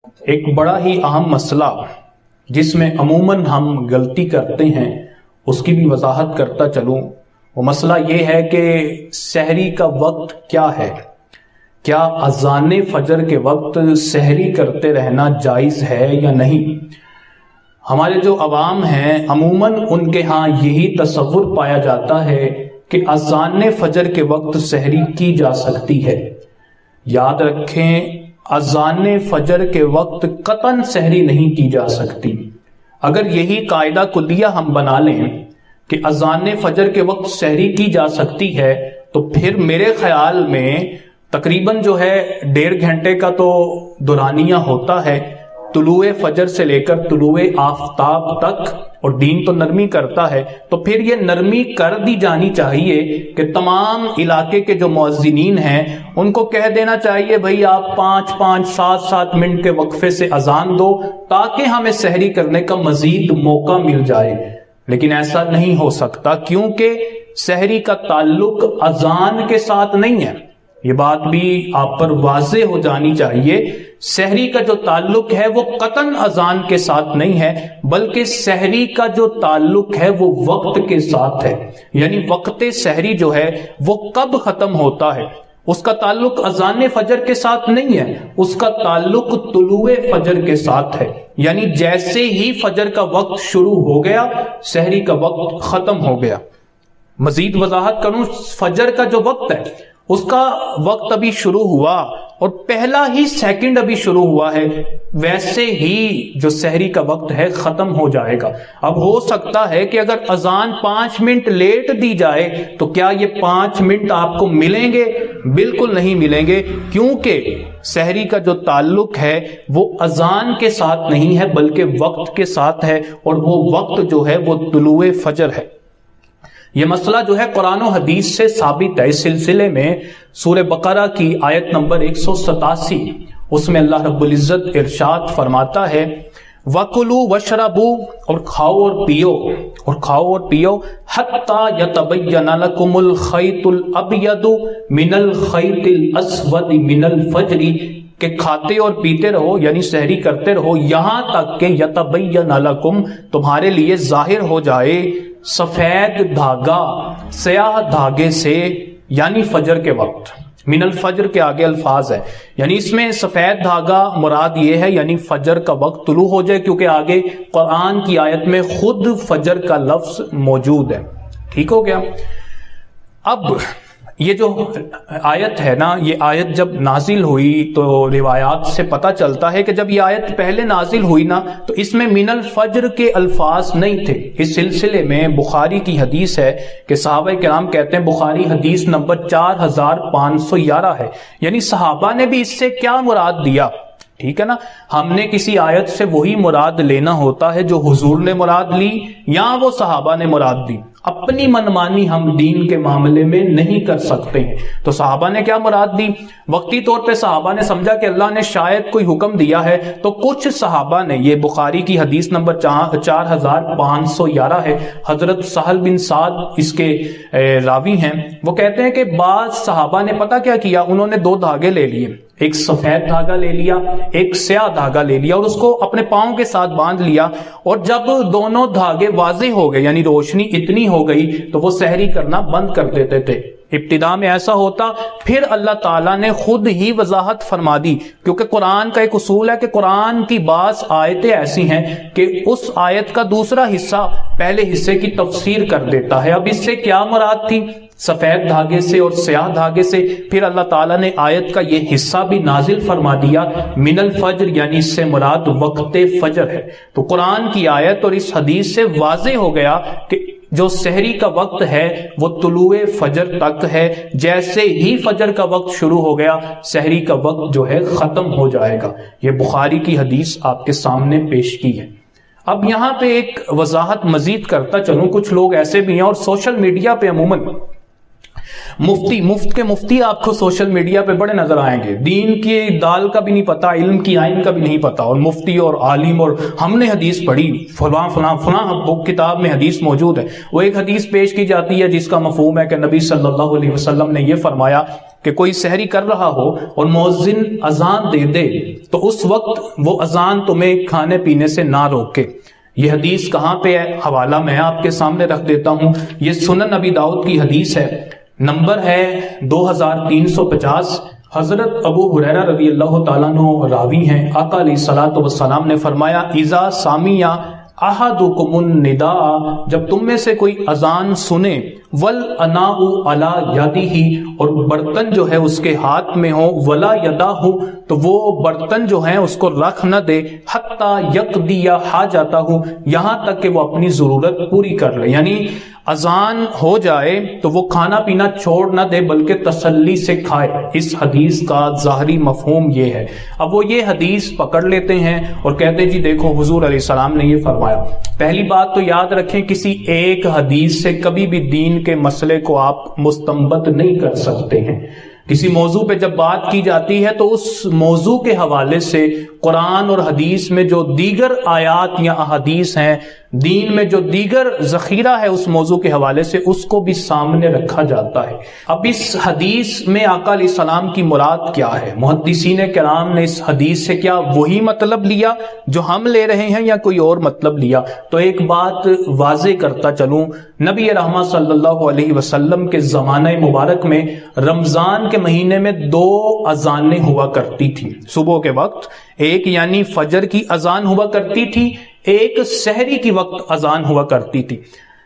ایک بڑا ہی اہم مسئلہ جس میں عموماً ہم غلطی کرتے ہیں اس کی بھی وضاحت کرتا چلوں۔ وہ مسئلہ یہ ہے کہ سحری کا وقت کیا ہے؟ کیا اذان فجر کے وقت سحری کرتے رہنا جائز ہے یا نہیں؟ ہمارے جو عوام ہیں عموماً ان کے ہاں یہی تصور پایا جاتا ہے کہ اذان فجر کے وقت سحری کی جا سکتی ہے۔ یاد رکھیں، اذان فجر کے وقت قطعاً سحری نہیں کی جا سکتی۔ اگر یہی قاعدہ کلیہ ہم بنا لیں کہ اذان فجر کے وقت سحری کی جا سکتی ہے تو پھر میرے خیال میں تقریباً جو ہے 1.5 گھنٹے کا تو دورانیہ ہوتا ہے طلوع فجر سے لے کر طلوع آفتاب تک، اور دین تو نرمی کرتا ہے، تو پھر یہ نرمی کر دی جانی چاہیے کہ تمام علاقے کے جو مؤذنین ہیں ان کو کہہ دینا چاہیے بھئی آپ 5-7 منٹ کے وقفے سے اذان دو تاکہ ہمیں سحری کرنے کا مزید موقع مل جائے۔ لیکن ایسا نہیں ہو سکتا کیونکہ سحری کا تعلق اذان کے ساتھ نہیں ہے۔ یہ بات بھی آپ پر واضح ہو جانی چاہیے، سحری کا جو تعلق ہے وہ قطعاً اذان کے ساتھ نہیں ہے، بلکہ سحری کا جو تعلق ہے وہ وقت کے ساتھ ہے۔ یعنی وقت سحری جو ہے وہ کب ختم ہوتا ہے، اس کا تعلق اذان فجر کے ساتھ نہیں ہے، اس کا تعلق طلوع فجر کے ساتھ ہے۔ یعنی جیسے ہی فجر کا وقت شروع ہو گیا سحری کا وقت ختم ہو گیا۔ مزید وضاحت کروں، فجر کا جو وقت ہے اس کا وقت ابھی شروع ہوا اور پہلا ہی سیکنڈ ابھی شروع ہوا ہے، ویسے ہی جو سحری کا وقت ہے ختم ہو جائے گا۔ اب ہو سکتا ہے کہ اگر اذان 5 منٹ لیٹ دی جائے تو کیا یہ 5 منٹ آپ کو ملیں گے؟ بالکل نہیں ملیں گے، کیونکہ سحری کا جو تعلق ہے وہ اذان کے ساتھ نہیں ہے بلکہ وقت کے ساتھ ہے، اور وہ وقت جو ہے وہ طلوع فجر ہے۔ یہ مسئلہ جو ہے قرآن و حدیث سے ثابت ہے۔ اس سلسلے میں سورہ بقرہ کی آیت نمبر 187، اس میں اللہ رب العزت ارشاد فرماتا ہے وَكُلُوا وَاشْرَبُوا، اور کھاؤ اور پیو، اور کھاؤ اور پیو حَتَّى يَتَبَيَّنَ لَكُمُ الْخَيْطُ الْأَبْيَضُ مِنَ الْخَيْطِ الْأَسْوَدِ مِنَ الْفَجْرِ، کہ کھاتے اور پیتے رہو یعنی سحری کرتے رہو یہاں تک کہ یتبین لکم، تمہارے لیے ظاہر ہو جائے سفید دھاگا سیاہ دھاگے سے، یعنی فجر کے وقت۔ من الفجر کے آگے الفاظ ہے، یعنی اس میں سفید دھاگا مراد یہ ہے یعنی فجر کا وقت طلوع ہو جائے، کیونکہ آگے قرآن کی آیت میں خود فجر کا لفظ موجود ہے۔ ٹھیک ہو گیا؟ اب یہ جو آیت ہے نا، یہ آیت جب نازل ہوئی تو روایات سے پتہ چلتا ہے کہ جب یہ آیت پہلے نازل ہوئی نا تو اس میں من الفجر کے الفاظ نہیں تھے۔ اس سلسلے میں بخاری کی حدیث ہے کہ صحابہ کرام کہتے ہیں، بخاری حدیث نمبر 4511 ہے، یعنی صحابہ نے بھی اس سے کیا مراد دیا؟ ٹھیک ہے نا، ہم نے کسی آیت سے وہی مراد لینا ہوتا ہے جو حضور نے مراد لی یا وہ صحابہ نے مراد دی۔ اپنی منمانی ہم دین کے معاملے میں نہیں کر سکتے ہیں۔ تو صحابہ نے کیا مراد دی؟ وقتی طور پہ صحابہ نے سمجھا کہ اللہ نے شاید کوئی حکم دیا ہے، تو کچھ صحابہ نے، یہ بخاری کی حدیث نمبر 4511 ہے، حضرت سہل بن سعد اس کے راوی ہیں، وہ کہتے ہیں کہ بعض صحابہ نے پتہ کیا کیا، انہوں نے 2 دھاگے لے لیے، ایک سفید دھاگا لے لیا، ایک سیاہ دھاگا لے لیا، اور اس کو اپنے پاؤں کے ساتھ باندھ لیا، اور جب دونوں دھاگے واضح ہو گئے یعنی روشنی اتنی ہو گئی تو وہ سحری کرنا بند کر دیتے تھے۔ ابتدا میں ایسا ہوتا، پھر اللہ تعالیٰ نے خود ہی وضاحت فرما دی، کیونکہ قرآن کا ایک اصول ہے کہ قرآن کی بعض آیتیں ایسی ہیں کہ اس آیت کا دوسرا حصہ پہلے حصے کی تفسیر کر دیتا ہے۔ اب اس سے کیا مراد تھی؟ سفید دھاگے سے اور سیاہ دھاگے سے۔ پھر اللہ تعالیٰ نے آیت کا یہ حصہ بھی نازل فرما دیا، من الفجر، یعنی اس سے مراد وقت فجر ہے۔ تو قرآن کی آیت اور اس حدیث سے واضح ہو گیا کہ جو سحری کا وقت ہے وہ طلوع فجر تک ہے، جیسے ہی فجر کا وقت شروع ہو گیا سحری کا وقت جو ہے ختم ہو جائے گا۔ یہ بخاری کی حدیث آپ کے سامنے پیش کی ہے۔ اب یہاں پہ ایک وضاحت مزید کرتا چلوں، کچھ لوگ ایسے بھی ہیں اور سوشل میڈیا پہ عموماً مفتی آپ کو سوشل میڈیا پہ بڑے نظر آئیں گے، دین کی دال کا بھی نہیں پتا، علم کی آئین کا بھی نہیں پتا، اور مفتی اور عالم اور ہم نے حدیث پڑھی، فلاں فلاں فلاں کتاب میں حدیث موجود ہے، وہ ایک حدیث پیش کی جاتی ہے جس کا مفہوم ہے کہ نبی صلی اللہ علیہ وسلم نے یہ فرمایا کہ کوئی سحری کر رہا ہو اور مؤذن اذان دے دے تو اس وقت وہ اذان تمہیں کھانے پینے سے نہ روکے۔ یہ حدیث کہاں پہ ہے؟ حوالہ میں آپ کے سامنے رکھ دیتا ہوں۔ یہ سنن ابی داؤد کی حدیث ہے، نمبر ہے 2350۔ حضرت ابو ہریرہ رضی اللہ تعالیٰ عنہ راوی ہیں، آقا علیہ الصلوۃ والسلام نے فرمایا اذا سامع احدکم النداء، جب تم میں سے کوئی اذان سنے، والاناء علی یدہ، اور برتن جو ہے اس کے ہاتھ میں ہو، ولا یدہ، تو وہ برتن جو ہیں اس کو رکھ نہ دے، حتی یقضی حاجتہ، یہاں تک کہ وہ اپنی ضرورت پوری کر لے، یعنی اذان ہو جائے تو وہ کھانا پینا چھوڑ نہ دے بلکہ تسلی سے کھائے۔ اس حدیث کا ظاہری مفہوم یہ ہے۔ اب وہ یہ حدیث پکڑ لیتے ہیں اور کہتے جی دیکھو حضور علیہ السلام نے یہ فرمایا۔ پہلی بات تو یاد رکھیں، کسی ایک حدیث سے کبھی بھی دین کے مسئلے کو آپ مستنبط نہیں کر سکتے ہیں۔ کسی موضوع پہ جب بات کی جاتی ہے تو اس موضوع کے حوالے سے قرآن اور حدیث میں جو دیگر آیات یا احادیث ہیں، دین میں جو دیگر ذخیرہ ہے اس موضوع کے حوالے سے، اس کو بھی سامنے رکھا جاتا ہے۔ اب اس حدیث میں آقا علیہ السلام کی مراد کیا ہے؟ محدثین کرام نے اس حدیث سے کیا وہی مطلب لیا جو ہم لے رہے ہیں یا کوئی اور مطلب لیا؟ تو ایک بات واضح کرتا چلوں، نبی رحمت صلی اللہ علیہ وسلم کے زمانہ مبارک میں رمضان کے مہینے میں 2 اذانیں ہوا کرتی تھی صبح کے وقت، ایک یعنی فجر کی اذان ہوا کرتی تھی، ایک سحری کی وقت اذان ہوا کرتی تھی۔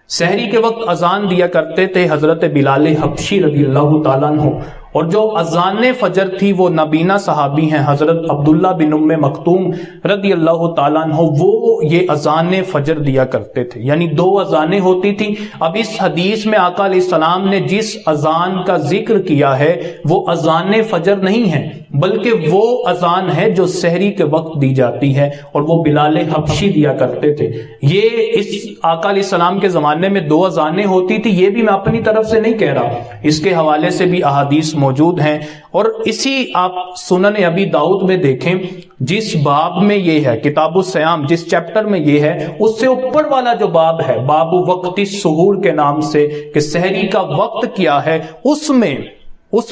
سحری کے وقت اذان دیا کرتے تھے حضرت بلال حبشی رضی اللہ تعالیٰ عنہ، اور جو اذان فجر تھی وہ نبینا صحابی ہیں حضرت عبداللہ بن ام مکتوم رضی اللہ تعالیٰ عنہ، وہ یہ اذان فجر دیا کرتے تھے، یعنی 2 اذانیں ہوتی تھی۔ اب اس حدیث میں آقا علیہ السلام نے جس اذان کا ذکر کیا ہے وہ اذان فجر نہیں ہے، بلکہ وہ اذان ہے جو سحری کے وقت دی جاتی ہے، اور وہ بلال حبشی دیا کرتے تھے۔ یہ اس آقا علیہ السلام کے زمانے میں 2 اذانیں ہوتی تھی، یہ بھی میں اپنی طرف سے نہیں کہہ رہا، اس کے حوالے سے بھی احادیث موجود ہیں۔ اور اسی آپ سنن ابی داؤد میں دیکھیں، جس باب میں یہ ہے کتاب الصیام، جس چیپٹر میں یہ ہے، اس سے اوپر والا جو باب ہے باب وقت السحور کے نام سے، کہ سحری کا وقت کیا ہے، اس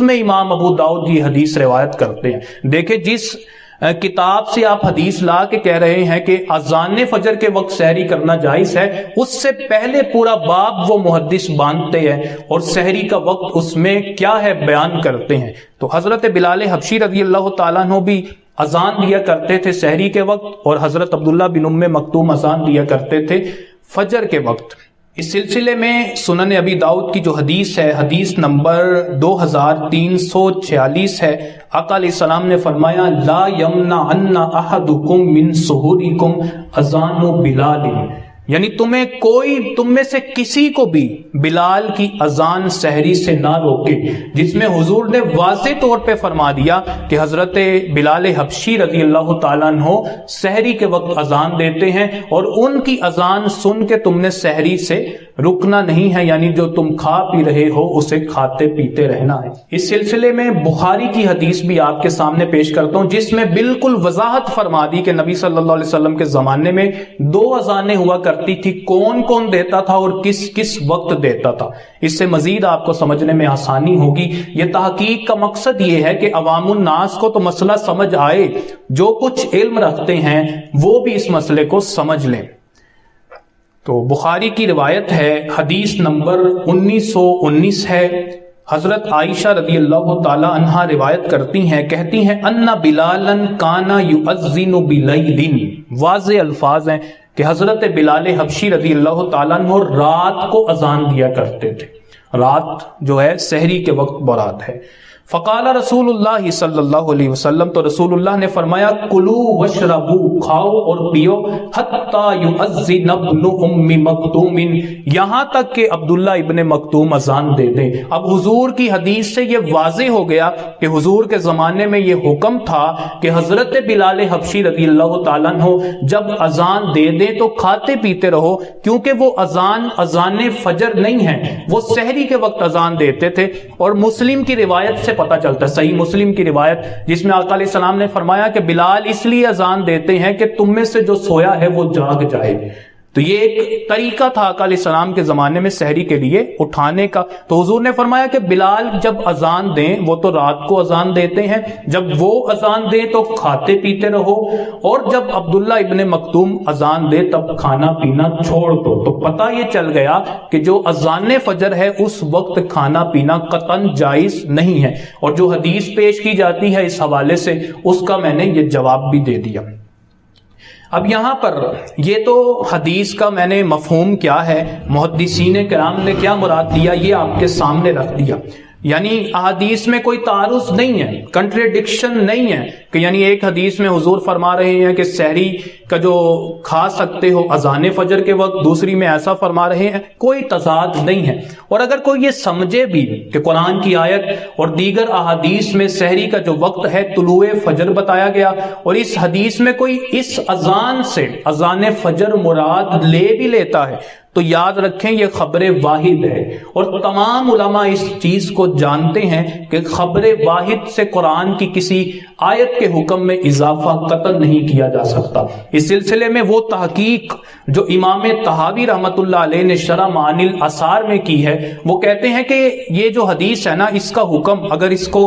میں امام ابو داؤد یہ حدیث روایت کرتے ہیں۔ دیکھیں جس کتاب سے آپ حدیث لا کے کہہ رہے ہیں کہ اذان فجر کے وقت سحری کرنا جائز ہے، اس سے پہلے پورا باب وہ محدث باندھتے ہیں اور سحری کا وقت اس میں کیا ہے بیان کرتے ہیں۔ تو حضرت بلال حبشی رضی اللہ تعالیٰ عنہ بھی اذان دیا کرتے تھے سحری کے وقت، اور حضرت عبداللہ بن ام مکتوم اذان دیا کرتے تھے فجر کے وقت۔ اس سلسلے میں سنن ابی داؤد کی جو حدیث ہے، حدیث نمبر 2346 ہے، آقا علیہ السلام نے فرمایا لا یمنعن احدکم من سحورکم اذان بلال، یعنی تم میں سے کسی کو بھی بلال کی اذان سحری سے نہ روکے، جس میں حضور نے واضح طور پہ فرما دیا کہ حضرت بلال حبشی رضی اللہ تعالیٰ عنہ سحری کے وقت اذان دیتے ہیں، اور ان کی اذان سن کے تم نے سحری سے رکنا نہیں ہے، یعنی جو تم کھا پی رہے ہو اسے کھاتے پیتے رہنا ہے۔ اس سلسلے میں بخاری کی حدیث بھی آپ کے سامنے پیش کرتا ہوں، جس میں بالکل وضاحت فرما دی کہ نبی صلی اللہ علیہ وسلم کے زمانے میں 2 اذانیں ہوا کرتی تھی، کون کون دیتا تھا اور کس کس وقت دیتا تھا۔ اس سے مزید آپ کو سمجھنے میں آسانی ہوگی۔ یہ تحقیق کا مقصد یہ ہے کہ عوام الناس کو تو مسئلہ سمجھ آئے، جو کچھ علم رکھتے ہیں وہ بھی اس مسئلے کو سمجھ لیں۔ تو بخاری کی روایت ہے، حدیث نمبر 1919 ہے، حضرت عائشہ رضی اللہ تعالی عنہا روایت کرتی ہیں، کہتی ہیں ان بلالا کان یؤذن بلیل، واضح الفاظ ہیں کہ حضرت بلال حبشی رضی اللہ تعالیٰ عنہ رات کو اذان دیا کرتے تھے، رات جو ہے سحری کے وقت مراد ہے۔ فقال رسول اللہ صلی اللہ علیہ وسلم، تو رسول اللہ نے فرمایا کلو وشربو، کھاؤ اور پیو، حتی یؤذن ابن ام مکتوم، یہاں تک کہ عبداللہ ابن مکتوم اذان دے دیں۔ اب حضور کی حدیث سے یہ واضح ہو گیا کہ حضور کے زمانے میں یہ حکم تھا کہ حضرت بلال حبشی رضی اللہ تعالیٰ عنہ جب اذان دے دیں تو کھاتے پیتے رہو، کیونکہ وہ اذان فجر نہیں ہے، وہ سحری کے وقت اذان دیتے تھے۔ اور مسلم کی روایت سے پتہ چلتا ہے، صحیح مسلم کی روایت جس میں آقا علیہ السلام نے فرمایا کہ بلال اس لیے اذان دیتے ہیں کہ تم میں سے جو سویا ہے وہ جاگ جائے۔ تو یہ ایک طریقہ تھا آقا علیہ السلام کے زمانے میں سحری کے لیے اٹھانے کا. تو حضور نے فرمایا کہ بلال جب اذان دیں، وہ تو رات کو اذان دیتے ہیں، جب وہ اذان دیں تو کھاتے پیتے رہو، اور جب عبداللہ ابن مکتوم اذان دے تب کھانا پینا چھوڑ دو. تو پتہ یہ چل گیا کہ جو اذان فجر ہے اس وقت کھانا پینا قطعاً جائز نہیں ہے. اور جو حدیث پیش کی جاتی ہے اس حوالے سے، اس کا میں نے یہ جواب بھی دے دیا. اب یہاں پر یہ تو حدیث کا میں نے مفہوم کیا ہے، محدثین کرام نے کیا مراد لیا، یہ آپ کے سامنے رکھ دیا. یعنی احادیث میں کوئی تعارض نہیں ہے، کنٹریڈکشن نہیں ہے کہ یعنی ایک حدیث میں حضور فرما رہے ہیں کہ سحری کا جو کھا سکتے ہو اذان فجر کے وقت، دوسری میں ایسا فرما رہے ہیں، کوئی تضاد نہیں ہے. اور اگر کوئی یہ سمجھے بھی کہ قرآن کی آیت اور دیگر احادیث میں سحری کا جو وقت ہے طلوع فجر بتایا گیا، اور اس حدیث میں کوئی اس اذان سے اذان فجر مراد لے بھی لیتا ہے، تو یاد رکھیں یہ خبر واحد ہے. اور تمام علماء اس چیز کو جانتے ہیں کہ خبر واحد سے قرآن کی کسی آیت کے حکم میں اضافہ قطعاً نہیں کیا جا سکتا. اس سلسلے میں وہ تحقیق جو امام طحاوی رحمۃ اللہ علیہ نے شرح معانی الاثار میں کی ہے، وہ کہتے ہیں کہ یہ جو حدیث ہے نا، اس کا حکم اگر اس کو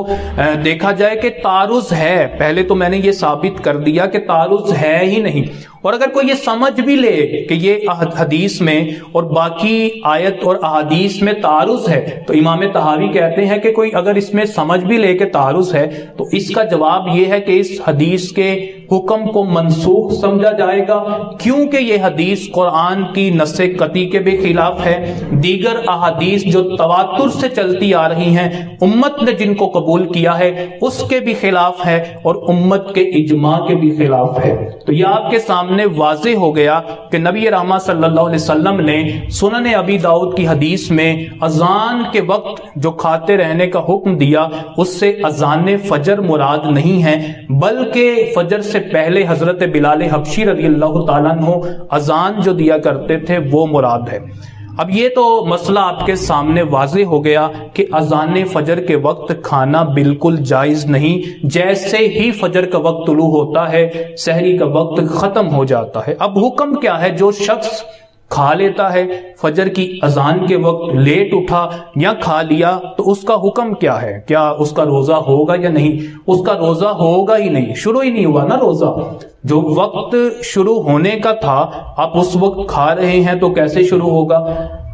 دیکھا جائے کہ تعارض ہے، پہلے تو میں نے یہ ثابت کر دیا کہ تعارض ہے ہی نہیں. اور اگر کوئی یہ سمجھ بھی لے کہ یہ حدیث میں اور باقی آیت اور احادیث میں تعارض ہے، تو امام طحاوی کہتے ہیں کہ کوئی اگر اس میں سمجھ بھی لے کہ تعارض ہے، تو اس کا جواب یہ ہے کہ اس حدیث کے حکم کو منسوخ سمجھا جائے گا، کیونکہ یہ حدیث قرآن کی نص قطعی کے بھی خلاف ہے. دیگر احادیث جو تواتر سے چلتی آ رہی ہیں، امت نے جن کو قبول کیا ہے اس کے بھی خلاف ہے، اور امت کے اجماع کے بھی خلاف ہے. تو یہ آپ کے سامنے واضح ہو گیا کہ نبی رحمت صلی اللہ علیہ وسلم نے سنن ابی داؤد کی حدیث میں اذان کے وقت جو کھاتے رہنے کا حکم دیا، اس سے اذان فجر مراد نہیں ہے، بلکہ فجر سے پہلے حضرت بلال حبشی رضی اللہ تعالیٰ عنہ اذان جو دیا کرتے تھے وہ مراد ہے. اب یہ تو مسئلہ آپ کے سامنے واضح ہو گیا کہ اذان فجر کے وقت کھانا بالکل جائز نہیں. جیسے ہی فجر کا وقت طلوع ہوتا ہے، سحری کا وقت ختم ہو جاتا ہے. اب حکم کیا ہے؟ جو شخص کھا لیتا ہے فجر کی اذان کے وقت، لیٹ اٹھا یا کھا لیا، تو اس کا حکم کیا ہے؟ کیا اس کا روزہ ہوگا یا نہیں؟ اس کا روزہ ہوگا ہی نہیں، شروع ہی نہیں ہوا نا روزہ. جو وقت شروع ہونے کا تھا آپ اس وقت کھا رہے ہیں تو کیسے شروع ہوگا؟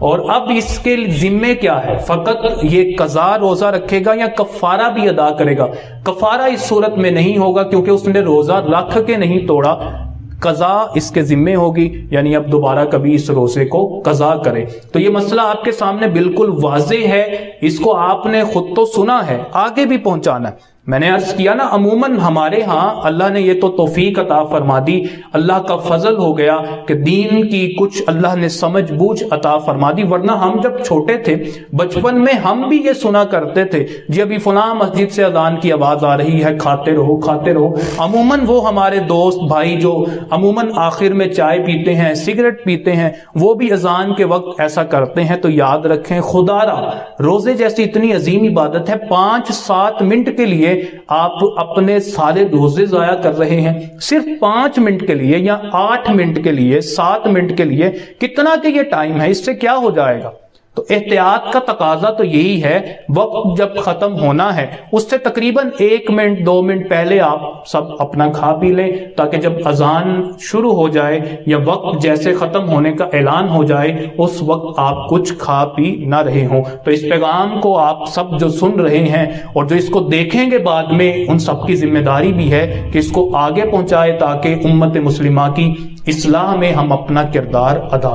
اور اب اس کے ذمے کیا ہے؟ فقط یہ قضا روزہ رکھے گا یا کفارہ بھی ادا کرے گا؟ کفارہ اس صورت میں نہیں ہوگا کیونکہ اس نے روزہ رکھ کے نہیں توڑا، قضا اس کے ذمے ہوگی، یعنی اب دوبارہ کبھی اس روزے کو قضا کرے. تو یہ مسئلہ آپ کے سامنے بالکل واضح ہے، اس کو آپ نے خود تو سنا ہے، آگے بھی پہنچانا ہے. میں نے عرض کیا نا، عموماً ہمارے ہاں اللہ نے یہ تو توفیق عطا فرما دی، اللہ کا فضل ہو گیا کہ دین کی کچھ اللہ نے سمجھ بوجھ عطا فرما دی. ورنہ ہم جب چھوٹے تھے بچپن میں ہم بھی یہ سنا کرتے تھے، جی ابھی فلاں مسجد سے اذان کی آواز آ رہی ہے، کھاتے رہو کھاتے رہو. عموماً وہ ہمارے دوست بھائی جو عموماً آخر میں چائے پیتے ہیں، سگریٹ پیتے ہیں، وہ بھی اذان کے وقت ایسا کرتے ہیں. تو یاد رکھیں، خدا را روزے جیسی اتنی عظیم عبادت ہے، 5-7 منٹ کے لیے آپ اپنے سارے روزے ضائع کر رہے ہیں. صرف 5 منٹ کے لیے یا 8 منٹ کے لیے، 7 منٹ کے لیے، کتنا کہ یہ ٹائم ہے، اس سے کیا ہو جائے گا؟ تو احتیاط کا تقاضا تو یہی ہے، وقت جب ختم ہونا ہے اس سے تقریباً 1 منٹ 2 منٹ پہلے آپ سب اپنا کھا پی لیں، تاکہ جب اذان شروع ہو جائے یا وقت جیسے ختم ہونے کا اعلان ہو جائے اس وقت آپ کچھ کھا پی نہ رہے ہوں. تو اس پیغام کو آپ سب جو سن رہے ہیں اور جو اس کو دیکھیں گے بعد میں، ان سب کی ذمہ داری بھی ہے کہ اس کو آگے پہنچائے تاکہ امت مسلمہ کی اصلاح میں ہم اپنا کردار ادا